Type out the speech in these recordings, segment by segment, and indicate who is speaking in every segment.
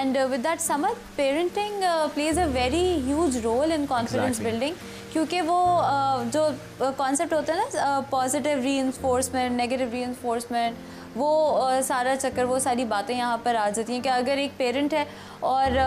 Speaker 1: And with that, Samad, parenting plays a very huge role in confidence building. क्योंकि वो जो concept होता है ना, पॉजिटिव रीइंफोर्समेंट, नेगेटिव रीइंफोर्समेंट, वो सारा चक्कर, वो सारी बातें यहाँ पर आ जाती हैं कि अगर एक पेरेंट है और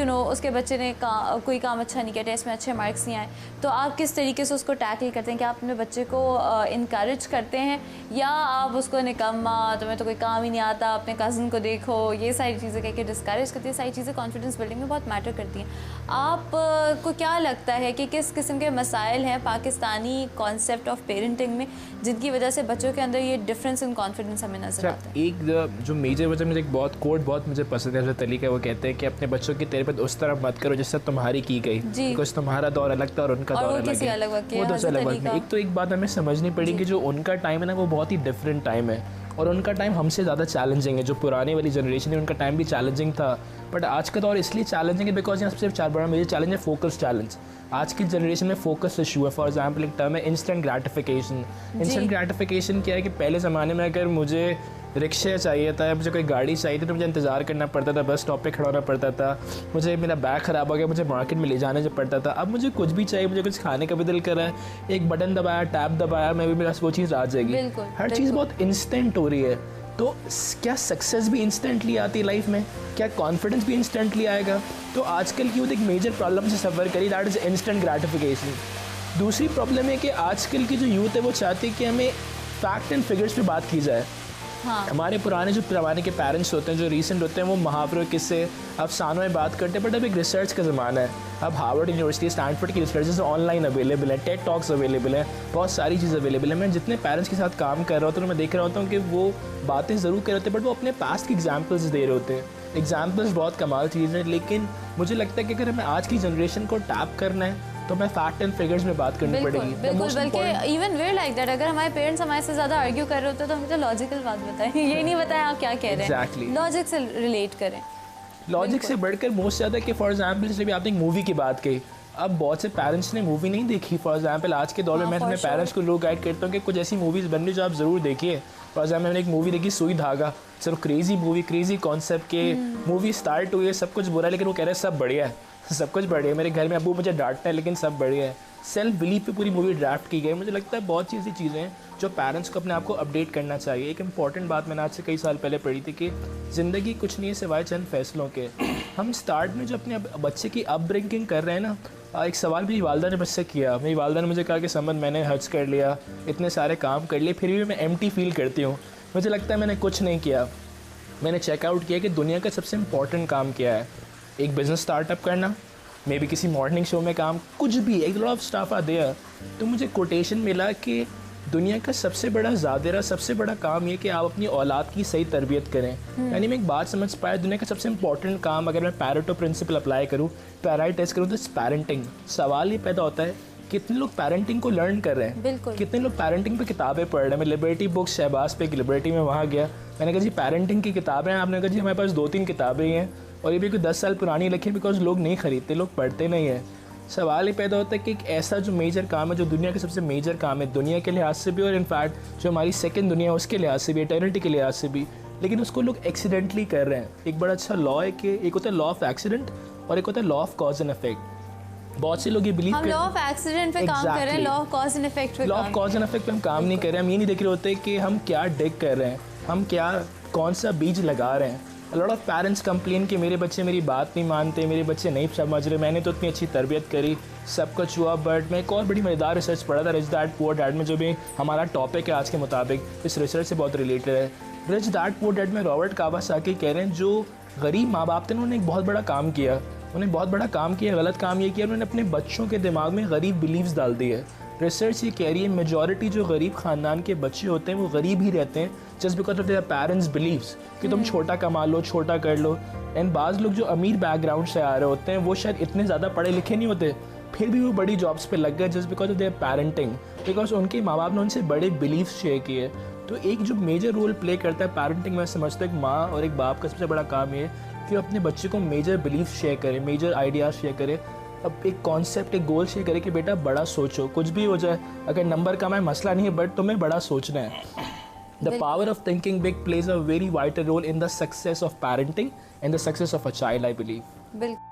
Speaker 1: उसके बच्चे ने कोई काम अच्छा नहीं किया, टेस्ट में अच्छे मार्क्स नहीं आए, तो आप किस तरीके से उसको टैकल करते हैं? कि आप अपने बच्चे को इनकरेज करते हैं या आप उसको निकम्मा, तुम्हें तो कोई काम ही नहीं आता, अपने कज़न को देखो, ये सारी चीज़ें कह के डिस्करेज करती हैं? सारी चीज़ें कॉन्फिडेंस बिल्डिंग में बहुत मैटर करती हैं। आपको क्या लगता है कि किस किस्म के मसाइल हैं पाकिस्तानी कॉन्सेप्ट ऑफ पेरेंटिंग में जिनकी वजह से बच्चों के अंदर ये डिफरेंस इन कॉन्फिडेंस हमें नजर आता है?
Speaker 2: एक जो मेजर वजह, मुझे एक बहुत मुझे पसंद है हज़रत अली का, वो कहते हैं कि अपने बच्चों की तरबियत उस तरह मत करो जिससे तुम्हारी की गई, बिकॉज तुम्हारा दौर अलग था और उनका दौर अलग है, वो तो अलग बात है। एक तो एक बात हमें समझनी पड़ेगी, जो उनका टाइम है ना, वो बहुत ही डिफरेंट टाइम है और उनका टाइम हमसे ज़्यादा चैलेंजिंग है। जो पुराने वाली जनरेशन है उनका टाइम भी चैलेंजिंग था, बट आज का दौर इसलिए चैलेंजिंग है बिकॉज यहाँ सबसे चार बड़ा मेजर चैलेंज है फोकस चैलेंज। आज की जनरेशन में फोकस इशू है। फॉर एग्जाम्पल एक टर्म है इंस्टेंट ग्रेटिफिकेशन। इंस्टेंट ग्रेटिफिकेशन क्या है कि पहले ज़माने में अगर मुझे रिक्शा चाहिए था या मुझे कोई गाड़ी चाहिए थी तो मुझे इंतज़ार करना पड़ता था, बस स्टॉप पे खड़ा होना पड़ता था, मुझे मेरा बैग ख़राब हो गया, मुझे मार्केट में ले जाने से पड़ता था। अब मुझे कुछ भी चाहिए, मुझे कुछ खाने का भी दिल कर रहा है, एक बटन दबाया, टैप दबाया, मैं भी मेरा वो चीज़ आ जाएगी। हर चीज़ बहुत इंस्टेंट हो रही है। तो क्या सक्सेस भी इंस्टेंटली आती है लाइफ में? क्या कॉन्फिडेंस भी इंस्टेंटली आएगा? तो आजकल की वो एक मेजर प्रॉब्लम से सफ़र करी, दैट इज़ इंस्टेंट ग्रेटिफिकेशन। दूसरी प्रॉब्लम है कि आजकल की जो यूथ है वो चाहती है कि हमें फैक्ट एंड फिगर्स पे बात की जाए। हाँ। हमारे पुराने जो ज़माने के पेरेंट्स होते हैं, जो रीसेंट होते हैं, वो मुहावरों किस्से अफसानों में बात करते हैं, बट अब एक रिसर्च का ज़माना है। अब हार्वर्ड यूनिवर्सिटी, स्टैनफोर्ड की रिसर्चेस ऑनलाइन अवेलेबल है, टेड टॉक्स अवेलेबल है, बहुत सारी चीज़ अवेलेबल है। मैं जितने पेरेंट्स के साथ काम कर रहा होता हूँ, मैं देख रहा होता हूँ कि वो बातें ज़रूर कर रहे होते हैं, बट वो अपने पास्ट की एग्जाम्पल्स दे रहे होते हैं। एग्जाम्पल्स बहुत कमाल चीज़ है, लेकिन मुझे लगता है कि अगर हमें आज की जनरेशन को टैप करना है तो मैं फैक्ट एंड फिगर्स में बात करनी पड़ेगी।
Speaker 1: बिल्कुल, बल्कि even we are like that. अगर हमारे पेरेंट्स हमारे से ज़्यादा आर्ग्यू कर रहे होते हैं तो हमें तो लॉजिकल बात बताएं, ये नहीं बताएं आप क्या कह रहे हैं, लॉजिक से रिलेट करें।
Speaker 2: लॉजिक से बढ़कर मोस्ट ज़्यादा कि फॉर एग्जाम्पल जैसे भी आपने एक मूवी की बात कही, अब बहुत से पेरेंट्स ने मूवी नहीं देखी। फॉर एग्जाम्पल आज के दौर में मैं अपने पेरेंट्स को लोग गाइड करता हूँ कि कुछ ऐसी मूवीज़ बन रही जो आप ज़रूर देखिए। फॉर एग्जाम्पल मैंने एक मूवी देखी सुई धागा, सिर्फ क्रेजी मूवी, क्रेजी कॉन्सेप्ट के मूवी स्टार्ट हुई है, सब कुछ बुरा है लेकिन वो कह रहे हैं सब बढ़िया है, सब कुछ बढ़िया है। मेरे घर में अबू मुझे डांटता है लेकिन सब बढ़िया है। सेल्फ बिलीफ पे पूरी मूवी ड्राफ्ट की गई। मुझे लगता है बहुत सी ऐसी चीज़ें हैं जो पेरेंट्स को अपने आप को अपडेट करना चाहिए। एक इंपॉर्टेंट बात मैंने आज से कई साल पहले पढ़ी थी कि ज़िंदगी कुछ नहीं है सिवाय चंद फैसलों के। हम स्टार्ट में जो अपने बच्चे की अपब्रिंगिंग कर रहे हैं ना, एक सवाल मेरी वालदा ने मुझसे किया। मेरी वालदा ने मुझे कहा कि समझ मैंने हज कर लिया, इतने सारे काम कर लिए, फिर भी मैं एम्प्टी फील करती हूँ। मुझे लगता है मैंने कुछ नहीं किया। मैंने चेकआउट किया कि दुनिया का सबसे इम्पॉर्टेंट काम क्या है। एक बिज़नेस स्टार्टअप करना, मे बी किसी मॉर्निंग शो में काम, कुछ भी, a lot of staff are there. तो मुझे कोटेशन मिला कि दुनिया का सबसे बड़ा ज़ादिरा, सबसे बड़ा काम ये कि आप अपनी औलाद की सही तरबियत करें। यानी मैं एक बात समझ पाया, दुनिया का सबसे इंपॉर्टेंट काम अगर मैं पैरेटो प्रिंसिपल अप्लाई करूँ, पैराई टेस्ट करूँ, तो पेरेंटिंग। सवाल ये पैदा होता है कितने लोग पेरेंटिंग को लर्न कर रहे हैं, कितने लोग पेरेंटिंग पे किताबें पढ़ रहे हैं। मैं लिबर्टी बुक्स शहबाज पे लिबर्टी में वहाँ गया, मैंने कहा जी पेरेंटिंग की किताबें हैं। आपने कहा जी हमारे पास 2-3 किताबें ही हैं और ये भी कोई 10 साल पुरानी लिखी, बिकॉज लोग नहीं खरीदते, लोग पढ़ते नहीं हैं। सवाल ये पैदा होता है कि एक ऐसा जो मेजर काम है, जो दुनिया का सबसे मेजर काम है, दुनिया के लिहाज से भी और इनफैक्ट जो हमारी सेकंड दुनिया है उसके लिहाज से भी, एटर्निटी के लिहाज से भी, लेकिन उसको लोग एक्सीडेंटली कर रहे हैं। एक बड़ा अच्छा लॉ है कि एक होता है लॉ ऑफ एक्सीडेंट और एक होता है law of cause and effect. बहुत से लोग ये बिलीव करते हैं
Speaker 1: लॉ ऑफ एक्सीडेंट पे काम कर रहे हैं, law of cause and effect पे
Speaker 2: law of cause and effect पे हम काम नहीं कर रहे हैं। हम ये नहीं देख रहे होते कि हम क्या डिग कर रहे हैं, हम क्या कौन सा बीज लगा रहे हैं। लॉट ऑफ पेरेंट्स कंप्लेन कि मेरे बच्चे मेरी बात नहीं मानते, मेरे बच्चे नहीं समझ रहे, मैंने तो इतनी अच्छी तरबियत करी, सब कुछ हुआ। बट मैं एक और बड़ी मज़ेदार रिसर्च पढ़ा था, रिच डैड पुअर डैड में, जो भी हमारा टॉपिक है आज के मुताबिक, इस रिसर्च से बहुत रिलेटेड है। रिच डैड पुअर डैड में रॉबर्ट कावासाकी कह रहे हैं जो गरीब माँ बाप थे उन्होंने एक बहुत बड़ा काम किया, उन्होंने बहुत बड़ा काम किया, गलत काम ये किया, उन्होंने अपने बच्चों के दिमाग में गरीब बिलीव्स डाल दी है। रिसर्च ये कह रही है मेजॉरिटी जो गरीब ख़ानदान के बच्चे होते हैं वो गरीब ही रहते हैं just because of their parents believes कि तुम छोटा कमा लो, छोटा कर लो। एंड बाज़ लोग जो अमीर बैकग्राउंड से आ रहे होते हैं वो शायद इतने ज़्यादा पढ़े लिखे नहीं होते, फिर भी वो बड़ी जॉब्स पे लग गए just because of there parenting, because उनके माँ बाप ने उनसे बड़े बिलीव्स शेयर किए। तो एक जो मेजर रोल प्ले करता है पेरेंटिंग, मैं समझता हूँ एक माँ और एक बाप का सबसे बड़ा काम ये कि वो अपने बच्चे को मेजर बिलीफ शेयर करे, मेजर आइडियाज़ शेयर करे, अब एक कॉन्सेप्ट, एक गोल शेयर करे कि बेटा बड़ा सोचो, कुछ भी हो जाए, अगर नंबर कम है मसला नहीं है, बट तुम्हें बड़ा सोचना है। The power of thinking big plays a very vital role in the success of parenting and the success of a child, I believe.
Speaker 1: बिल्कुल